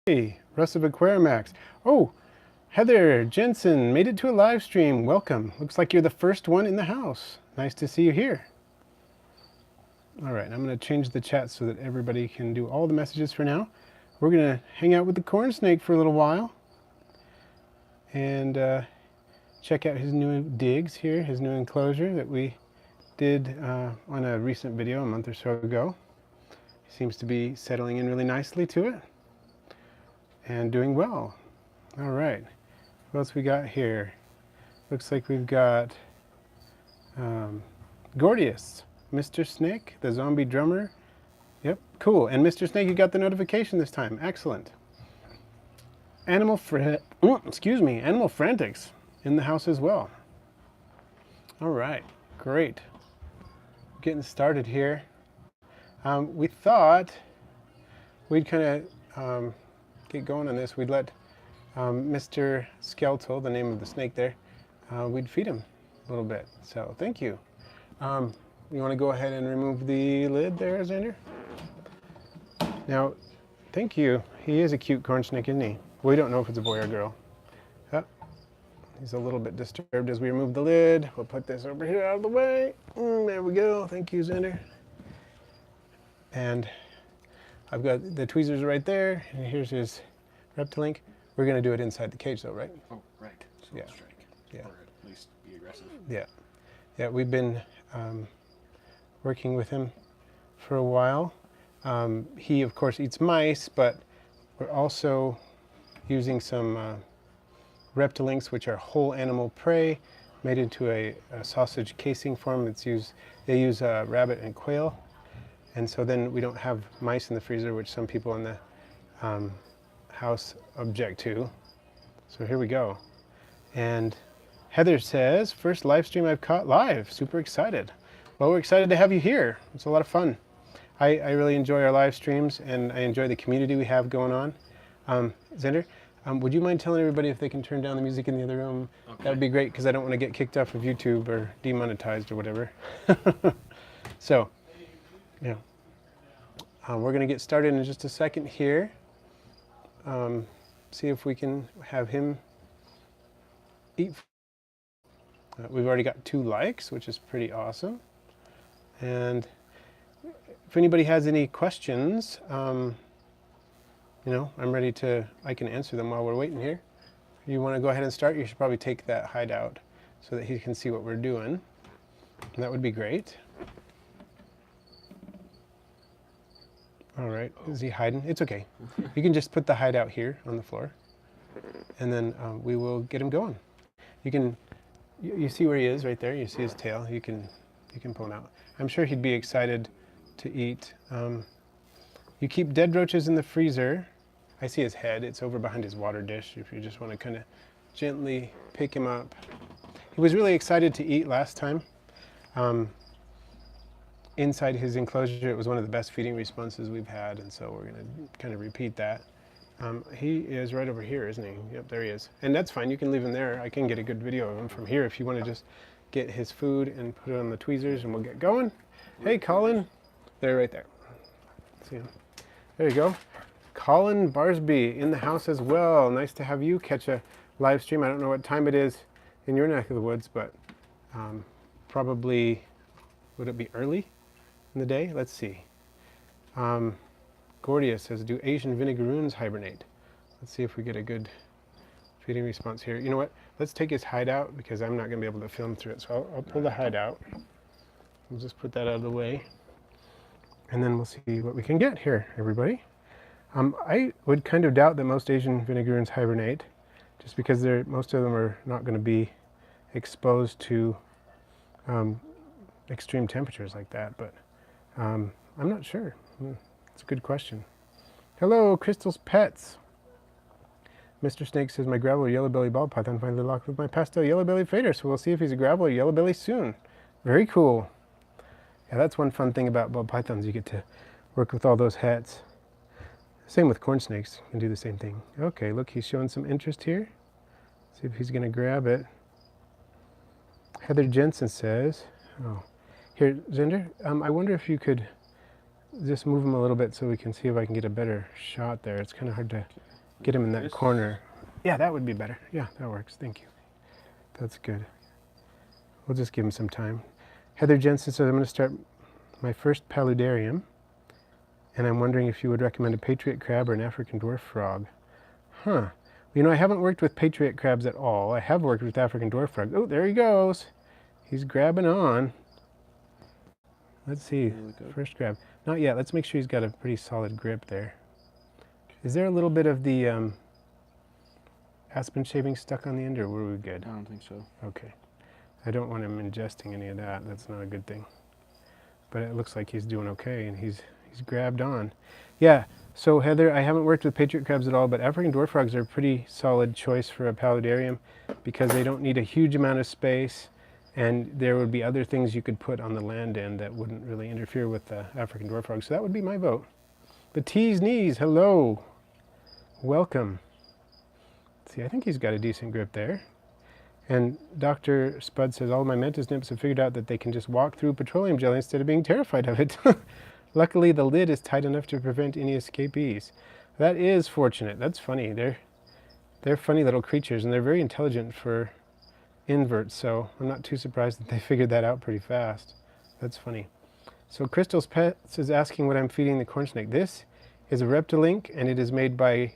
Hey, Russ of Aquarimax. Oh, Heather Jensen made it to a live stream. Welcome. Looks like you're the first one in the house. Nice to see you here. All right, I'm going to change the chat so that everybody can do all the messages for now. We're going to hang out with the corn snake for a little while and check out his new digs here, his new enclosure that we did on a recent video a month or so ago. He seems to be settling in really nicely to it and doing well. All right, what else we got here? Looks like we've got Gordius, Mr. Snake, the zombie drummer. Yep, cool. And Mr. Snake, you got the notification this time. Excellent. Animal Frantics in the house as well. All right, great. Getting started here. We thought we'd kind of get going on this. We'd let Mr. Skeletal, the name of the snake there, we'd feed him a little bit. So thank you. You want to go ahead and remove the lid there, Xander? Now, thank you. He is a cute corn snake, isn't he? We don't know if it's a boy or girl. Oh, he's a little bit disturbed as we remove the lid. We'll put this over here out of the way. There we go. Thank you, Xander. And I've got the tweezers right there, and here's his Reptilink. We're going to do it inside the cage, though, right? Oh, right. So yeah. Strike. Yeah. Or at least be aggressive. Yeah. Yeah, we've been working with him for a while. He, of course, eats mice, but we're also using some Reptilinks, which are whole animal prey, made into a sausage casing form. They use rabbit and quail. And so then we don't have mice in the freezer, which some people in the house object to. So here we go. And Heather says, first live stream I've caught live. Super excited. Well, we're excited to have you here. It's a lot of fun. I really enjoy our live streams, and I enjoy the community we have going on. Xander, would you mind telling everybody if they can turn down the music in the other room? Okay. That would be great, because I don't want to get kicked off of YouTube or demonetized or whatever. So, yeah. We're going to get started in just a second here. See if we can have him eat. We've already got 2 likes, which is pretty awesome. And if anybody has any questions, you know, I can answer them while we're waiting here. If you want to go ahead and start, you should probably take that hide out so that he can see what we're doing. And that would be great. All right, is he hiding? It's okay. You can just put the hide out here on the floor, and then we will get him going. You see where he is right there. You see his tail. You can pull him out. I'm sure he'd be excited to eat. You keep dead roaches in the freezer. I see his head. It's over behind his water dish. If you just want to kind of gently pick him up. He was really excited to eat last time. Inside his enclosure, it was one of the best feeding responses we've had, and so we're going to kind of repeat that. He is right over here, isn't he? Yep, there he is. And that's fine. You can leave him there. I can get a good video of him from here if you want to just get his food and put it on the tweezers, and we'll get going. Hey, Colin. There, right there. See him. There you go. Colin Barsby in the house as well. Nice to have you catch a live stream. I don't know what time it is in your neck of the woods, but probably, would it be early in the day? Let's see. Gordius says, do Asian vinegaroons hibernate? Let's see if we get a good feeding response here. You know what? Let's take his hide out, because I'm not going to be able to film through it. So I'll pull the hide out. We'll just put that out of the way. And then we'll see what we can get here, everybody. I would kind of doubt that most Asian vinegaroons hibernate, just because most of them are not going to be exposed to extreme temperatures like that. But I'm not sure. It's a good question. Hello, Crystal's Pets. Mr. Snake says, my gravel yellow belly ball python finally locked with my pastel yellow belly fader, so we'll see if he's a gravel or yellow belly soon. Very cool. Yeah, that's one fun thing about ball pythons. You get to work with all those hats. Same with corn snakes. You can do the same thing. Okay, look, he's showing some interest here. See if he's going to grab it. Heather Jensen says, oh, here, Xander, I wonder if you could just move him a little bit so we can see if I can get a better shot there. It's kind of hard to Get him in that This- corner. Yeah, that would be better. Yeah, that works. Thank you. That's good. We'll just give him some time. Heather Jensen says, I'm going to start my first paludarium, and I'm wondering if you would recommend a patriot crab or an African dwarf frog. Huh. You know, I haven't worked with patriot crabs at all. I have worked with African dwarf frogs. Oh, there he goes. He's grabbing on. Let's see. Really good. First grab. Not yet. Let's make sure he's got a pretty solid grip there. Is there a little bit of the aspen shaving stuck on the end, or were we good? I don't think so. Okay. I don't want him ingesting any of that. That's not a good thing. But it looks like he's doing okay, and he's grabbed on. Yeah. So Heather, I haven't worked with patriot crabs at all, but African dwarf frogs are a pretty solid choice for a paludarium because they don't need a huge amount of space, and there would be other things you could put on the land end that wouldn't really interfere with the African dwarf frog. So that would be my vote. The T's knees, hello. Welcome. See, I think he's got a decent grip there. And Dr. Spud says, all my mantis nymphs have figured out that they can just walk through petroleum jelly instead of being terrified of it. Luckily, the lid is tight enough to prevent any escapees. That is fortunate. That's funny. They're funny little creatures, and they're very intelligent for inverts, so I'm not too surprised that they figured that out pretty fast. That's funny. So Crystal's Pets is asking what I'm feeding the corn snake. This is a Reptilink, and it is made by,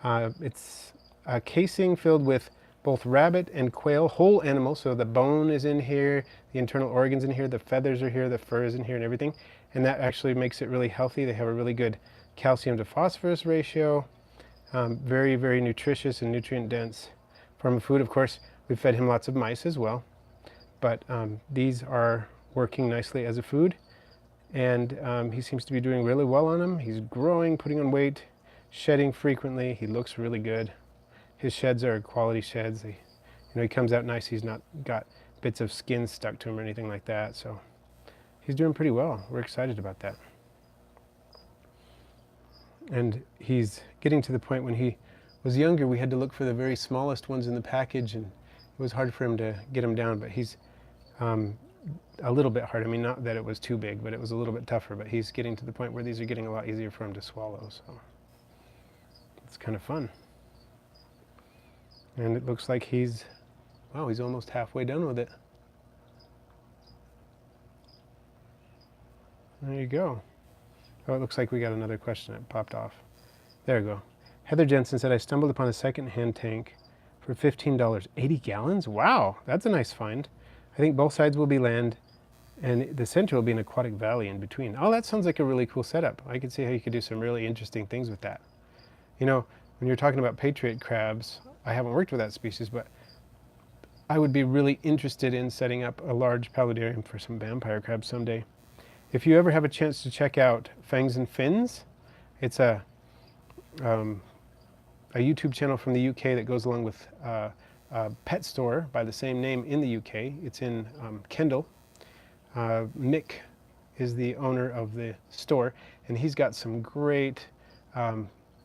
it's a casing filled with both rabbit and quail, whole animal, so the bone is in here, the internal organs in here, the feathers are here, the fur is in here and everything, and that actually makes it really healthy. They have a really good calcium to phosphorus ratio, very, very nutritious and nutrient dense form of food. Of course, we've fed him lots of mice as well, but these are working nicely as a food, and he seems to be doing really well on them. He's growing, putting on weight, shedding frequently. He looks really good. His sheds are quality sheds. He comes out nice. He's not got bits of skin stuck to him or anything like that. So he's doing pretty well. We're excited about that. And he's getting to the point when he was younger, we had to look for the very smallest ones in the package, and it was hard for him to get them down, but he's a little bit hard. I mean, not that it was too big, but it was a little bit tougher, but he's getting to the point where these are getting a lot easier for him to swallow. So it's kind of fun. And it looks like he's almost halfway done with it. There you go. Oh, it looks like we got another question that popped off. There we go. Heather Jensen said, I stumbled upon a second-hand tank for $15. 80 gallons? Wow, that's a nice find. I think both sides will be land, and the center will be an aquatic valley in between. Oh, that sounds like a really cool setup. I could see how you could do some really interesting things with that. You know, when you're talking about patriot crabs, I haven't worked with that species, but I would be really interested in setting up a large paludarium for some vampire crabs someday. If you ever have a chance to check out Fangs and Fins, it's a YouTube channel from the UK that goes along with a pet store by the same name in the UK. It's in Kendal. Mick is the owner of the store, and he's got some great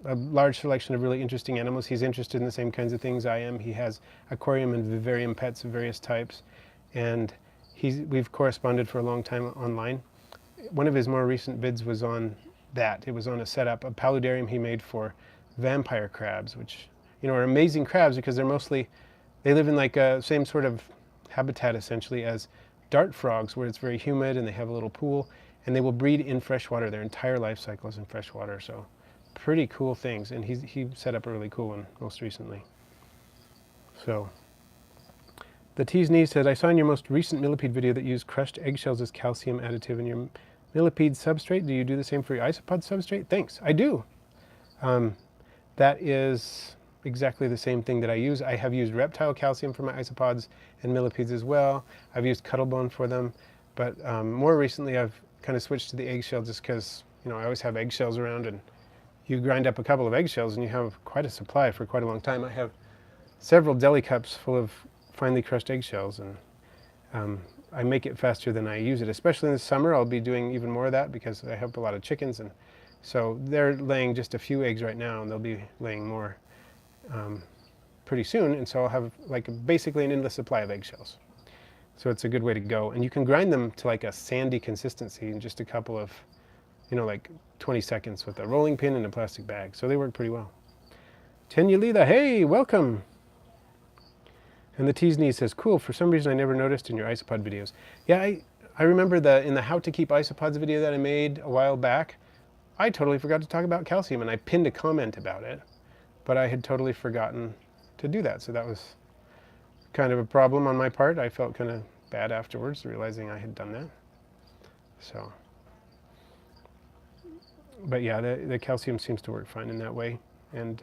a large selection of really interesting animals. He's interested in the same kinds of things I am. He has aquarium and vivarium pets of various types, and we've corresponded for a long time online. One of his more recent vids was on that. It was on a setup, a paludarium he made for vampire crabs, which are amazing crabs because they live in like a same sort of habitat essentially as dart frogs, where it's very humid and they have a little pool, and they will breed in freshwater. Their entire life cycle is in freshwater, so pretty cool things. And he set up a really cool one most recently. So the T's Knee said, I saw in your most recent millipede video that you used crushed eggshells as calcium additive in your millipede substrate. Do you do the same for your isopod substrate? Thanks, I do. That is exactly the same thing that I use. I have used reptile calcium for my isopods and millipedes as well. I've used cuttlebone for them, but more recently I've kind of switched to the eggshell just because I always have eggshells around, and you grind up a couple of eggshells and you have quite a supply for quite a long time. I have several deli cups full of finely crushed eggshells, and I make it faster than I use it. Especially in the summer, I'll be doing even more of that because I have a lot of chickens, and so they're laying just a few eggs right now, and they'll be laying more pretty soon, and so I'll have like basically an endless supply of eggshells. So it's a good way to go, and you can grind them to like a sandy consistency in just a couple of, like 20 seconds with a rolling pin and a plastic bag. So they work pretty well. Tenyalita, hey, welcome. And the T's knee says, cool, for some reason I never noticed in your isopod videos. Yeah, I remember in the how to keep isopods video that I made a while back, I totally forgot to talk about calcium, and I pinned a comment about it, but I had totally forgotten to do that. So that was kind of a problem on my part. I felt kind of bad afterwards, realizing I had done that. So, but yeah, the calcium seems to work fine in that way. And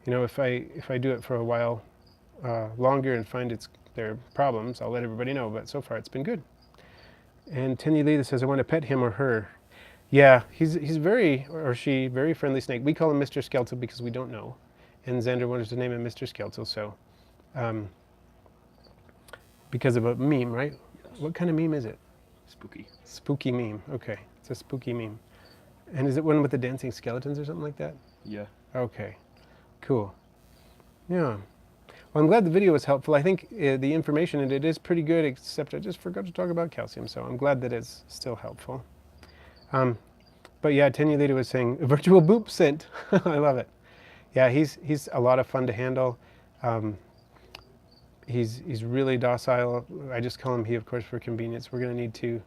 you know, if I do it for a while longer and find there are problems, I'll let everybody know. But so far, it's been good. And Tenyalita says, I want to pet him or her. Yeah, he's very, or she, very friendly snake. We call him Mr. Skeletal because we don't know. And Xander wanted to name him Mr. Skeletal, so because of a meme, right? Yes. What kind of meme is it? Spooky. Spooky meme. Okay, it's a spooky meme. And is it one with the dancing skeletons or something like that? Yeah. Okay, cool. Yeah. Well, I'm glad the video was helpful. I think the information in it is pretty good, except I just forgot to talk about calcium, so I'm glad that it's still helpful. But yeah, Tenyalita was saying, a virtual boop scent. I love it. Yeah, he's a lot of fun to handle. He's really docile. I just call him he, of course, for convenience. We're going to need to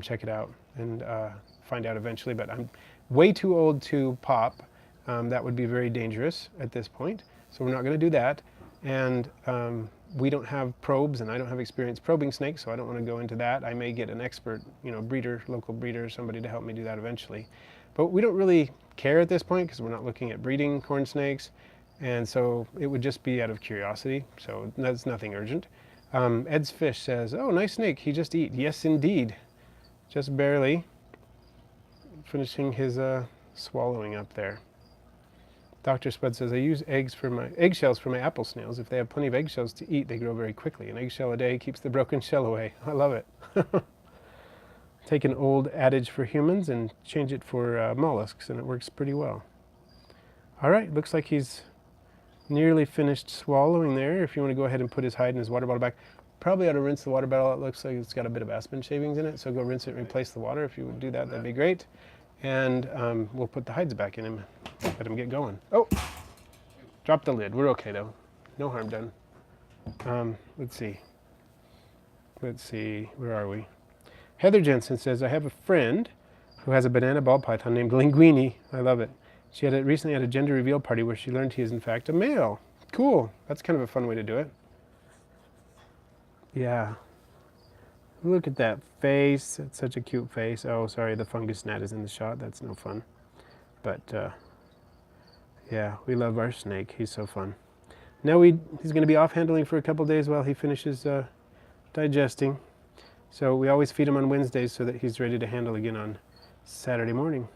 check it out and find out eventually. But I'm way too old to pop. That would be very dangerous at this point. So we're not going to do that. And we don't have probes, and I don't have experience probing snakes, so I don't want to go into that. I may get an expert, breeder, local breeder, somebody to help me do that eventually. But we don't really care at this point because we're not looking at breeding corn snakes. And so it would just be out of curiosity, so that's nothing urgent. Ed's Fish says, oh, nice snake, he just eat. Yes, indeed. Just barely finishing his swallowing up there. Dr. Spud says, I use eggshells for my apple snails. If they have plenty of eggshells to eat, they grow very quickly. An eggshell a day keeps the broken shell away. I love it. Take an old adage for humans and change it for mollusks, and it works pretty well. All right, looks like he's nearly finished swallowing there. If you want to go ahead and put his hide in his water bottle back, probably ought to rinse the water bottle. It looks like it's got a bit of aspen shavings in it, so go rinse it and replace the water. If you would do that, that'd be great. And we'll put the hides back in him. Let him get going. Oh, drop the lid. We're okay though. No harm done. Let's see. Where are we? Heather Jensen says, I have a friend who has a banana ball python named Linguini. I love it. She had recently had a gender reveal party where she learned he is in fact a male. Cool. That's kind of a fun way to do it. Yeah. Look at that face. It's such a cute face. Oh, sorry, the fungus gnat is in the shot. That's no fun. But yeah, we love our snake. He's so fun. Now he's going to be off handling for a couple days while he finishes digesting. So we always feed him on Wednesdays so that he's ready to handle again on Saturday morning.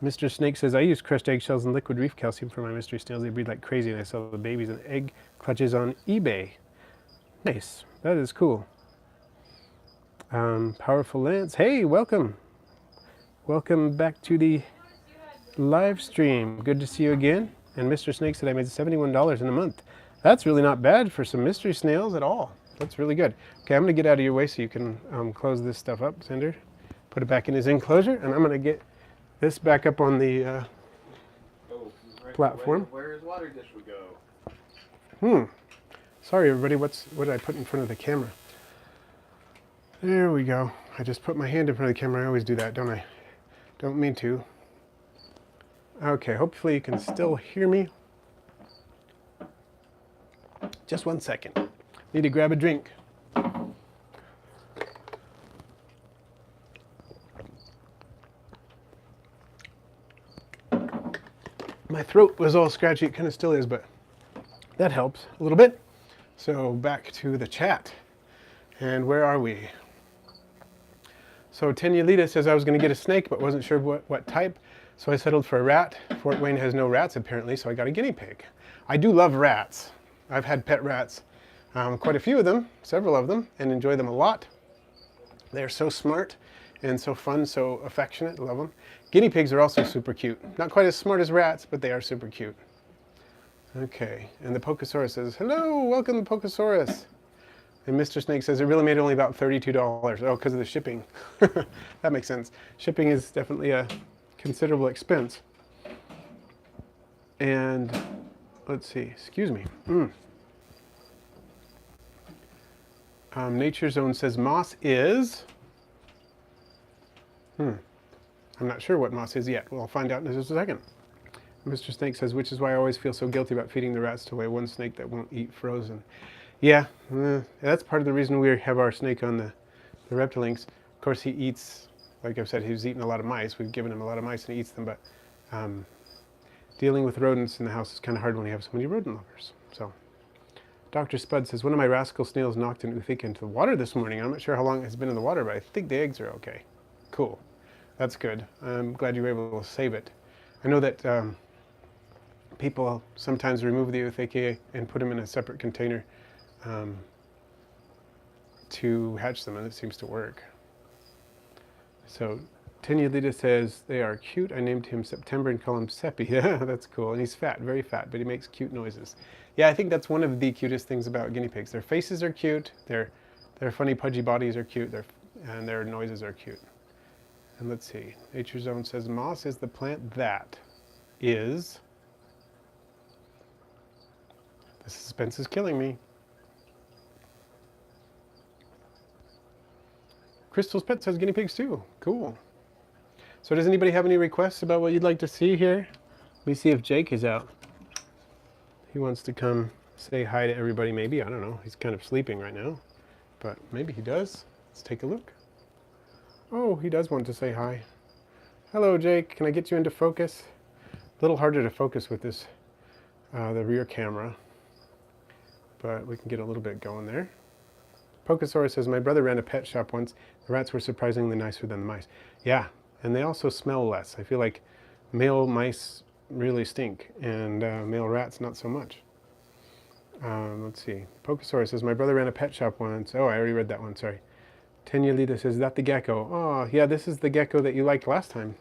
Mr. Snake says, I use crushed eggshells and liquid reef calcium for my mystery snails. They breed like crazy, and I sell the babies and egg clutches on eBay. Nice. That is cool. Powerful Lance. Hey, welcome. Welcome back to the live stream. Good to see you again. And Mr. Snake said I made $71 in a month. That's really not bad for some mystery snails at all. That's really good. Okay, I'm going to get out of your way so you can close this stuff up, Cinder. Put it back in his enclosure, and I'm going to get this back up on the platform. Where his water dish would go. Sorry, everybody. What did I put in front of the camera? There we go. I just put my hand in front of the camera. I always do that, don't I? Don't mean to. Okay, hopefully you can still hear me. Just 1 second. Need to grab a drink. My throat was all scratchy. It kind of still is, but that helps a little bit. So back to the chat. And where are we? So Tenyalita says I was going to get a snake, but wasn't sure what type. So I settled for a rat. Fort Wayne has no rats, apparently, so I got a guinea pig. I do love rats. I've had pet rats, quite a few of them, several of them, and enjoy them a lot. They're so smart and so fun, so affectionate. Love them. Guinea pigs are also super cute. Not quite as smart as rats, but they are super cute. Okay, and the Pokesaurus says, hello, welcome to Pokesaurus. And Mr. Snake says, it really made only about $32. Oh, because of the shipping. That makes sense. Shipping is definitely a considerable expense. And let's see, excuse me. Nature Zone says moss is, I'm not sure what moss is yet. We'll find out in just a second. Mr. Snake says, which is why I always feel so guilty about feeding the rats to away one snake that won't eat frozen. Yeah, that's part of the reason we have our snake on the Reptilinks. Of course, he eats, like I've said, he's eaten a lot of mice. We've given him a lot of mice and he eats them, but dealing with rodents in the house is kind of hard when you have so many rodent lovers. So, Dr. Spud says, one of my rascal snails knocked an Uthika into the water this morning. I'm not sure how long it has been in the water, but I think the eggs are okay. Cool. That's good. I'm glad you were able to save it. I know that people sometimes remove the Uthika and put them in a separate container to hatch them, and it seems to work. So, Tenyalita says, they are cute. I named him September and call him Seppi. Yeah, that's cool. And he's fat, very fat, but he makes cute noises. Yeah, I think that's one of the cutest things about guinea pigs. Their faces are cute, their funny pudgy bodies are cute, and their noises are cute. And let's see, Nature Zone says, moss is the plant that is... The suspense is killing me. Crystal's Pet says guinea pigs too. Cool. So does anybody have any requests about what you'd like to see here? Let me see if Jake is out. He wants to come say hi to everybody maybe. I don't know. He's kind of sleeping right now. But maybe he does. Let's take a look. Oh, he does want to say hi. Hello, Jake. Can I get you into focus? A little harder to focus with this, the rear camera. But we can get a little bit going there. Pokesaurus says, my brother ran a pet shop once. The rats were surprisingly nicer than the mice. Yeah, and they also smell less. I feel like male mice really stink, and male rats not so much. Let's see. Pokesaurus says, my brother ran a pet shop once. Oh, I already read that one, sorry. Tenyalita says, is that the gecko? Oh, yeah, this is the gecko that you liked last time.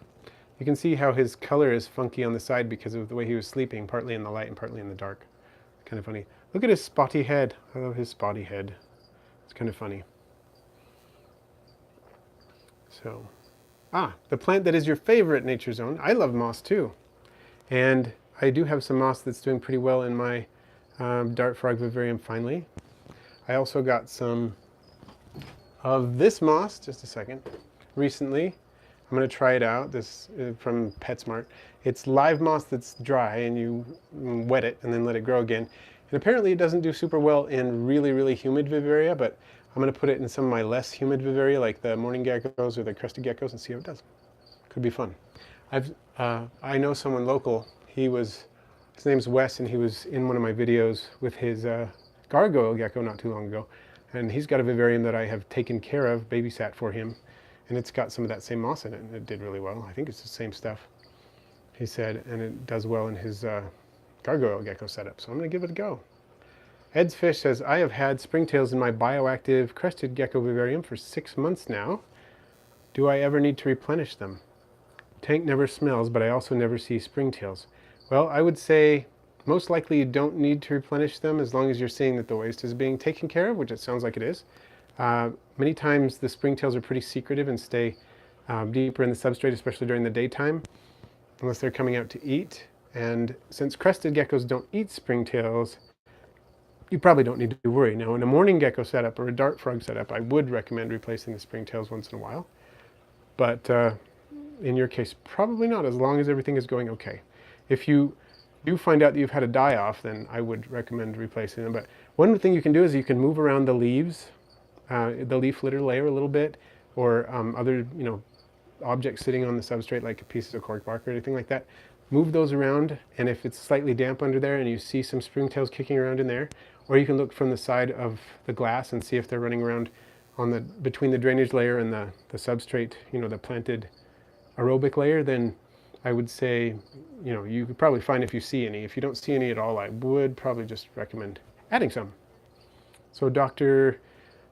You can see how his color is funky on the side because of the way he was sleeping, partly in the light and partly in the dark. Kind of funny. Look at his spotty head. I love his spotty head. It's kind of funny. So, the plant that is your favorite, Nature Zone. I love moss too. And I do have some moss that's doing pretty well in my dart frog vivarium finally. I also got some of this moss, just a second, recently. I'm going to try it out. This is from PetSmart. It's live moss that's dry, and you wet it and then let it grow again. And apparently it doesn't do super well in really, really humid vivaria, but I'm going to put it in some of my less humid vivaria, like the morning geckos or the crested geckos, and see how it does. Could be fun. I know someone local. His name's Wes, and he was in one of my videos with his gargoyle gecko not too long ago. And he's got a vivarium that I have taken care of, babysat for him, and it's got some of that same moss in it, and it did really well. I think it's the same stuff, he said, and it does well in his gargoyle gecko setup, so I'm going to give it a go. Ed's Fish says, I have had springtails in my bioactive crested gecko vivarium for 6 months now. Do I ever need to replenish them? Tank never smells, but I also never see springtails. Well, I would say most likely you don't need to replenish them as long as you're seeing that the waste is being taken care of, which it sounds like it is. Many times the springtails are pretty secretive and stay deeper in the substrate, especially during the daytime, unless they're coming out to eat. And since crested geckos don't eat springtails, you probably don't need to worry. Now, in a morning gecko setup or a dart frog setup, I would recommend replacing the springtails once in a while. But in your case, probably not, as long as everything is going okay. If you do find out that you've had a die-off, then I would recommend replacing them. But one thing you can do is you can move around the leaves, the leaf litter layer a little bit, or other objects sitting on the substrate like pieces of cork bark or anything like that. Move those around, and if it's slightly damp under there and you see some springtails kicking around in there, or you can look from the side of the glass and see if they're running around on between the drainage layer and the substrate, the planted aerobic layer, then I would say, you could probably find if you see any. If you don't see any at all, I would probably just recommend adding some. So Dr.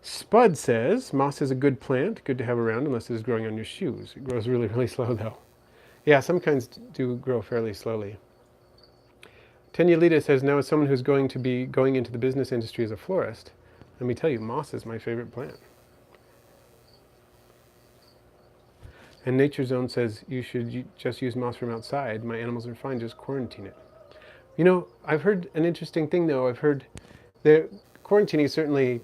Spud says, moss is a good plant, good to have around unless it is growing on your shoes. It grows really, really slow though. Yeah, some kinds do grow fairly slowly. Tenyalita says, now as someone who's going to be going into the business industry as a florist, let me tell you, moss is my favorite plant. And Nature Zone says, you should just use moss from outside. My animals are fine, just quarantine it. You know, I've heard an interesting thing though. I've heard the quarantining is certainly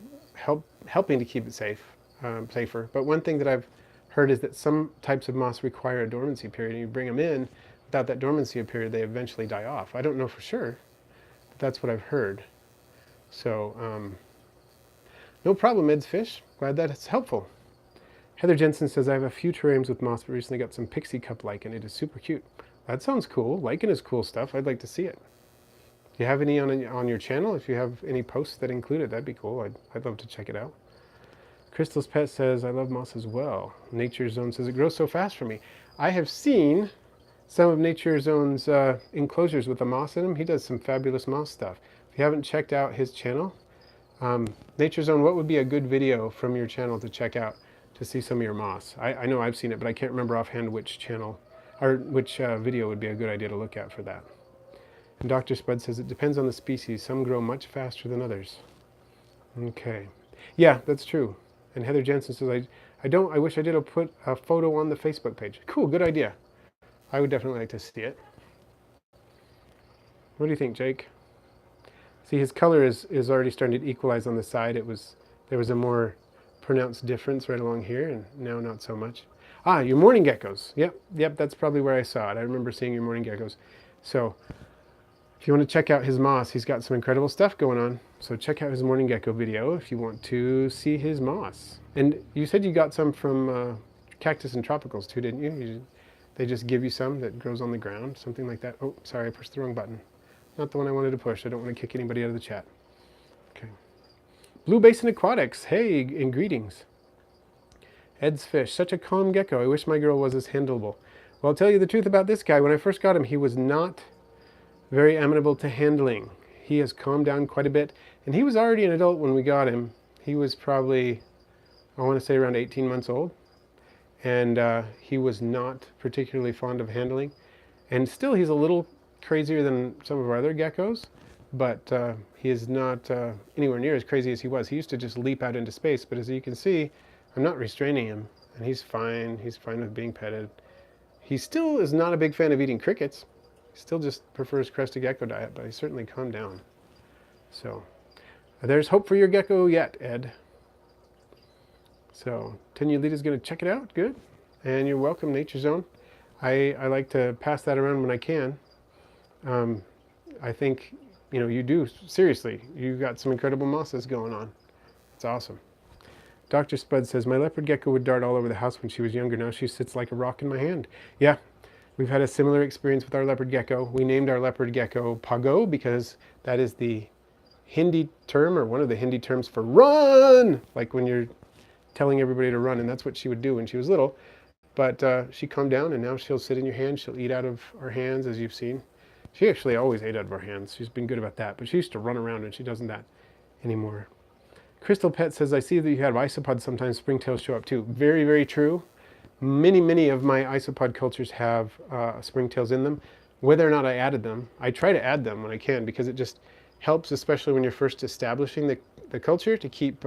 helping to keep it safer. But one thing that I've heard is that some types of moss require a dormancy period, and you bring them in without that dormancy period, they eventually die off. I don't know for sure, but that's what I've heard. So, no problem, Ed's Fish. Glad that it's helpful. Heather Jensen says, I have a few terrariums with moss, but recently got some pixie cup lichen. It is super cute. That sounds cool. Lichen is cool stuff. I'd like to see it. If you have any on your channel, if you have any posts that include it, that'd be cool. I'd love to check it out. Crystal's Pet says, I love moss as well. Nature Zone says, it grows so fast for me. I have seen some of Nature Zone's enclosures with the moss in them. He does some fabulous moss stuff. If you haven't checked out his channel, Nature Zone, what would be a good video from your channel to check out to see some of your moss? I know I've seen it, but I can't remember offhand which channel or which video would be a good idea to look at for that. And Dr. Spud says, it depends on the species. Some grow much faster than others. Okay. Yeah, that's true. And Heather Jensen says, I wish I did put a photo on the Facebook page. Cool, good idea. I would definitely like to see it. What do you think, Jake? See, his color is already starting to equalize on the side. There was a more pronounced difference right along here, and now not so much. Ah, your morning geckos. Yep, that's probably where I saw it. I remember seeing your morning geckos. So, if you want to check out his moss, he's got some incredible stuff going on. So check out his morning gecko video if you want to see his moss. And you said you got some from Cactus and Tropicals too, didn't you? They just give you some that grows on the ground, something like that. Oh, sorry, I pushed the wrong button. Not the one I wanted to push. I don't want to kick anybody out of the chat. Okay. Blue Basin Aquatics. Hey, and greetings. Ed's Fish. Such a calm gecko. I wish my girl was as handleable. Well, I'll tell you the truth about this guy. When I first got him, he was not very amenable to handling. He has calmed down quite a bit, and he was already an adult when we got him. He was probably, I want to say, around 18 months old, and he was not particularly fond of handling. And still, he's a little crazier than some of our other geckos, but he is not anywhere near as crazy as he was. He used to just leap out into space, but as you can see, I'm not restraining him, and he's fine. He's fine with being petted. He still is not a big fan of eating crickets. Still just prefers crested gecko diet, but he's certainly calmed down. So there's hope for your gecko yet, Ed. So Tenulita's going to check it out. Good. And you're welcome, Nature Zone. I like to pass that around when I can. I think, you do. Seriously, you've got some incredible mosses going on. It's awesome. Dr. Spud says, my leopard gecko would dart all over the house when she was younger. Now she sits like a rock in my hand. Yeah. We've had a similar experience with our leopard gecko. We named our leopard gecko Pago because that is the Hindi term, or one of the Hindi terms for run, like when you're telling everybody to run, and that's what she would do when she was little. But she calmed down, and now she'll sit in your hand. She'll eat out of our hands, as you've seen. She actually always ate out of our hands. She's been good about that, but she used to run around, and she doesn't that anymore. Crystal Pet says, I see that you have isopods sometimes. Springtails show up too. Very, very true. Many of my isopod cultures have springtails in them. Whether or not I added them, I try to add them when I can, because it just helps, especially when you're first establishing the culture, to keep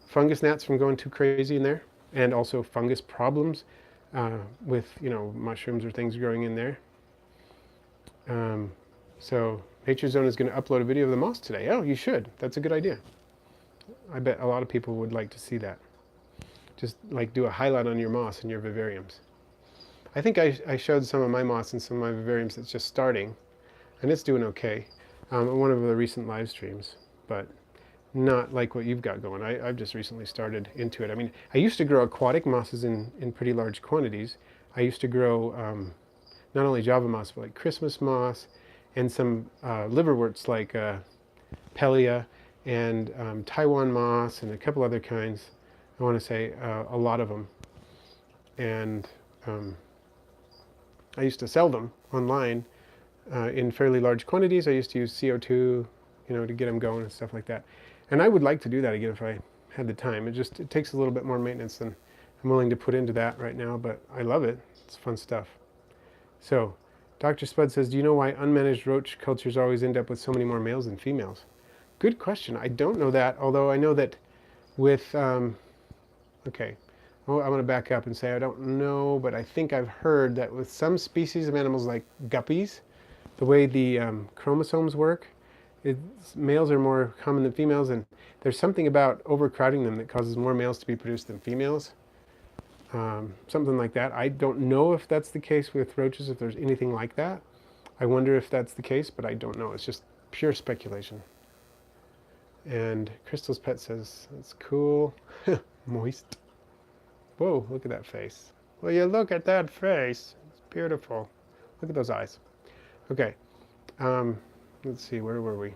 fungus gnats from going too crazy in there, and also fungus problems with mushrooms or things growing in there. So Nature Zone is going to upload a video of the moss today. Oh, you should. That's a good idea. I bet a lot of people would like to see that. Just like do a highlight on your moss and your vivariums. I think I showed some of my moss and some of my vivariums that's just starting, and it's doing okay on one of the recent live streams, but not like what you've got going. I've just recently started into it. I mean, I used to grow aquatic mosses in pretty large quantities. I used to grow not only Java moss, but like Christmas moss and some liverworts like Pellia and Taiwan moss and a couple other kinds. I want to say a lot of them, and I used to sell them online in fairly large quantities. I used to use CO2, to get them going and stuff like that. And I would like to do that again if I had the time. It takes a little bit more maintenance than I'm willing to put into that right now, but I love it. It's fun stuff. So, Dr. Spud says, do you know why unmanaged roach cultures always end up with so many more males than females? Good question. I don't know that, although I know that with okay, well, I'm going to back up and say I don't know, but I think I've heard that with some species of animals like guppies, the way the chromosomes work. Males are more common than females, and there's something about overcrowding them that causes more males to be produced than females. Something like that. I don't know if that's the case with roaches, if there's anything like that. I wonder if that's the case, but I don't know. It's just pure speculation. And Crystal's pet says, that's cool. Moist. Whoa, look at that face. Will you look at that face? It's beautiful. Look at those eyes. Okay. Let's see, where were we?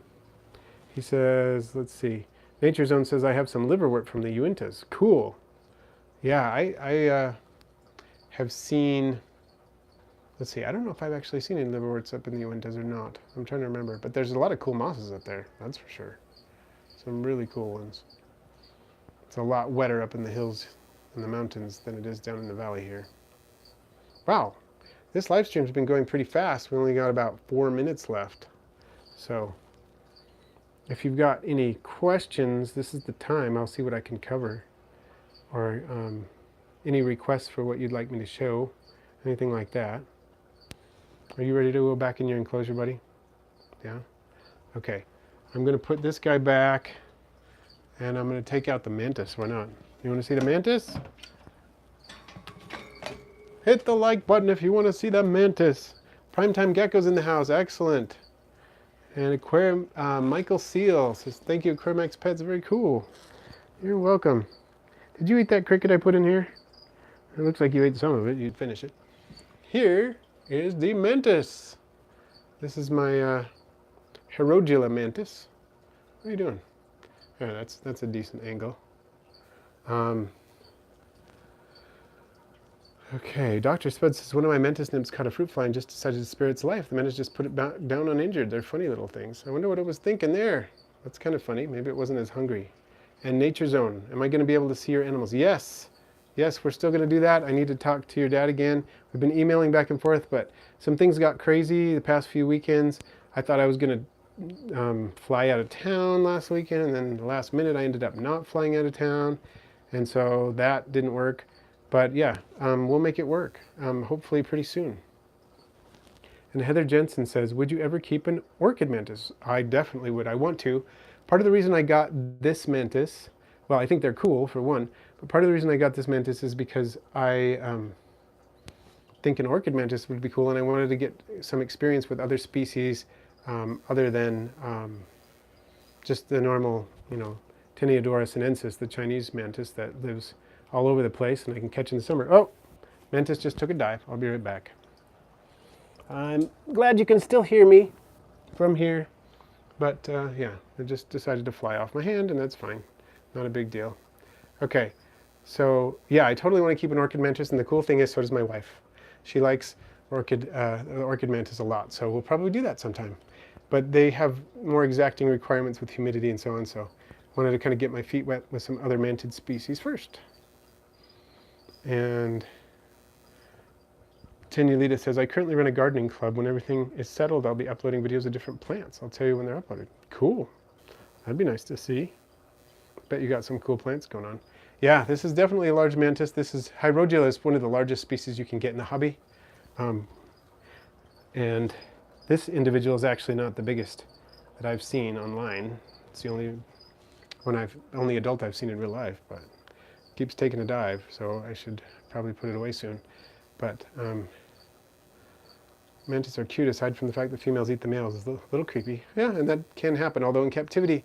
He says, let's see. Nature Zone says, I have some liverwort from the Uintas. Cool. Yeah, I have seen, let's see, I don't know if I've actually seen any liverworts up in the Uintas or not. I'm trying to remember. But there's a lot of cool mosses up there, that's for sure. Some really cool ones. It's a lot wetter up in the hills in the mountains than it is down in the valley here. Wow, this live stream's been going pretty fast. We only got about 4 minutes left. So if you've got any questions, this is the time. I'll see what I can cover. Or any requests for what you'd like me to show, anything like that. Are you ready to go back in your enclosure, buddy? Yeah? Okay. I'm going to put this guy back, and I'm going to take out the mantis. Why not? You want to see the mantis? Hit the like button if you want to see the mantis. Primetime Gecko's in the house. Excellent. And Michael Seal says, thank you, Aquarimax Pets. Very cool. You're welcome. Did you eat that cricket I put in here? It looks like you ate some of it. You'd finish it. Here is the mantis. This is my Herogula mantis. What are you doing? Yeah, that's a decent angle. Okay, Dr. Spud says, one of my mantis nymphs caught a fruit fly and just decided to spare its life. The mantis just put it down uninjured. They're funny little things. I wonder what it was thinking there. That's kind of funny. Maybe it wasn't as hungry. And Nature Zone, am I going to be able to see your animals? Yes. Yes, we're still going to do that. I need to talk to your dad again. We've been emailing back and forth, but some things got crazy the past few weekends. I thought I was going to fly out of town last weekend, and then the last minute I ended up not flying out of town, and so that didn't work. But yeah, we'll make it work, hopefully pretty soon. And Heather Jensen says, would you ever keep an orchid mantis? I definitely would. I want to. Part of the reason I got this mantis, well, I think they're cool for one, but part of the reason I got this mantis is because I think an orchid mantis would be cool, and I wanted to get some experience with other species other than just the normal, Teneodora sinensis, the Chinese mantis that lives all over the place and I can catch in the summer. Oh, mantis just took a dive. I'll be right back. I'm glad you can still hear me from here. But yeah, it just decided to fly off my hand, and that's fine. Not a big deal. Okay, so yeah, I totally want to keep an orchid mantis, and the cool thing is, so does my wife. She likes orchid mantis a lot, so we'll probably do that sometime. But they have more exacting requirements with humidity and so on, so I wanted to kind of get my feet wet with some other mantid species first. And Tenulita says, I currently run a gardening club. When everything is settled, I'll be uploading videos of different plants. I'll tell you when they're uploaded. Cool. That'd be nice to see. Bet you got some cool plants going on. Yeah, this is definitely a large mantis. This is Hierogula, is one of the largest species you can get in the hobby. And this individual is actually not the biggest that I've seen online. It's the only adult I've seen in real life, but keeps taking a dive, so I should probably put it away soon. But mantis are cute, aside from the fact that females eat the males. It's a little creepy. Yeah, and that can happen, although in captivity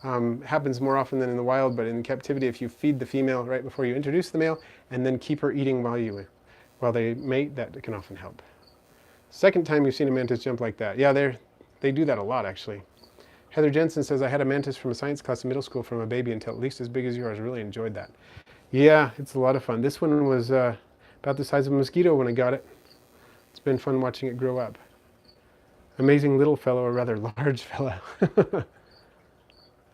happens more often than in the wild, but in captivity, if you feed the female right before you introduce the male, and then keep her eating while they mate, that can often help. Second time you've seen a mantis jump like that. Yeah, they do that a lot, actually. Heather Jensen says, I had a mantis from a science class in middle school from a baby until at least as big as yours. I really enjoyed that. Yeah, it's a lot of fun. This one was about the size of a mosquito when I got it. It's been fun watching it grow up. Amazing little fellow, or rather large fellow.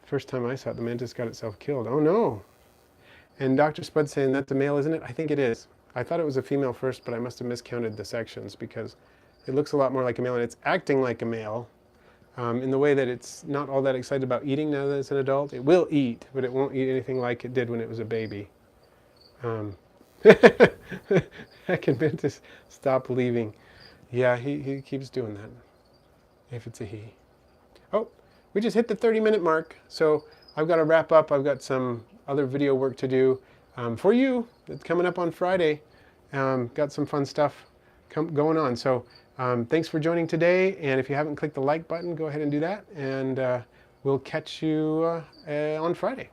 First time I saw it, the mantis got itself killed. Oh no. And Dr. Spud saying that's a male, isn't it? I think it is. I thought it was a female first, but I must have miscounted the sections because it looks a lot more like a male, and it's acting like a male in the way that it's not all that excited about eating now that it's an adult. It will eat, but it won't eat anything like it did when it was a baby. Heck, and Mantis, stop leaving. Yeah, he keeps doing that. if it's a he. Oh, we just hit the 30-minute mark, so I've got to wrap up. I've got some other video work to do for you. It's coming up on Friday. Got some fun stuff going on. So thanks for joining today, and if you haven't clicked the like button, go ahead and do that, and we'll catch you on Friday.